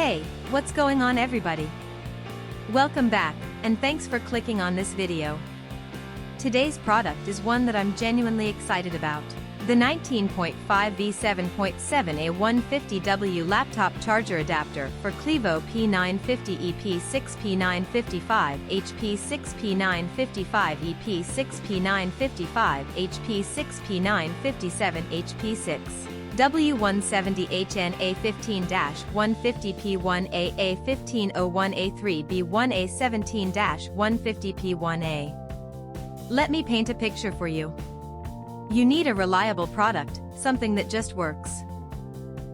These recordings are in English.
Hey, what's going on everybody? Welcome back, and thanks for clicking on this video. Today's product is one that I'm genuinely excited about. The 19.5V7.7A150W laptop charger adapter for Clevo P950EP6 P955 HP6 P955EP6 P955 HP6 P957 HP6 W170HN A15-150P1A A1501A3B1A17-150P1A. Let me paint a picture for you. You need a reliable product, something that just works.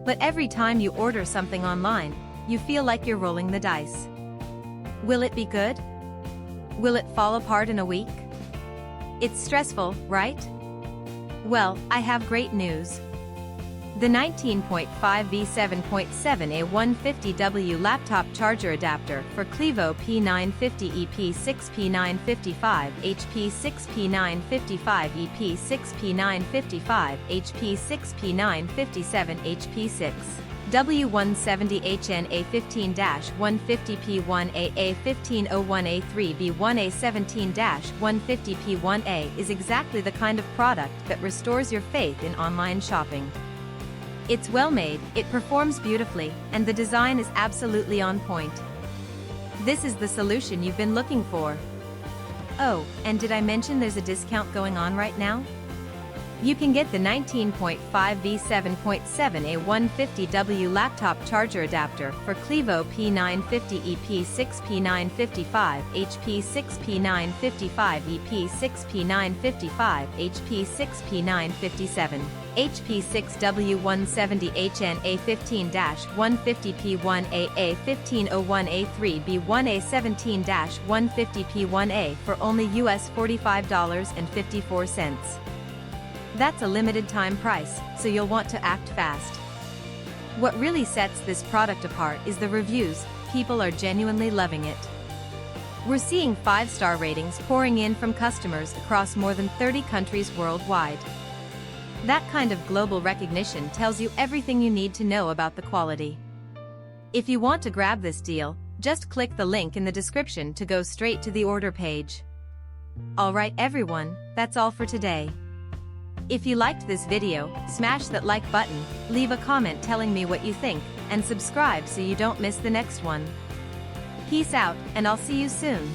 But every time you order something online, you feel like you're rolling the dice. Will it be good? Will it fall apart in a week? It's stressful, right? Well, I have great news. The 19.5V7.7A150W laptop charger adapter for Clevo P950EP6 P955 HP6 P955 EP6 P955 HP6 P957 HP6 W170HN A15-150P1A A1501A3B1A17-150P1A is exactly the kind of product that restores your faith in online shopping. It's well made, it performs beautifully, and the design is absolutely on point. This is the solution you've been looking for. Oh, and did I mention there's a discount going on right now? You can get the 19.5V7.7A150W laptop charger adapter for Clevo P950EP6 P955 HP6 P955 EP6 P955 HP6 P957 HP6 W170HN A15-150P1A A1501A3B1A17-150P1A for only US $45.54. That's a limited time price, so you'll want to act fast. What really sets this product apart is the reviews. People are genuinely loving it. We're seeing 5-star ratings pouring in from customers across more than 30 countries worldwide. That kind of global recognition tells you everything you need to know about the quality. If you want to grab this deal, just click the link in the description to go straight to the order page. Alright everyone, that's all for today. If you liked this video, smash that like button, leave a comment telling me what you think, and subscribe so you don't miss the next one. Peace out, and I'll see you soon.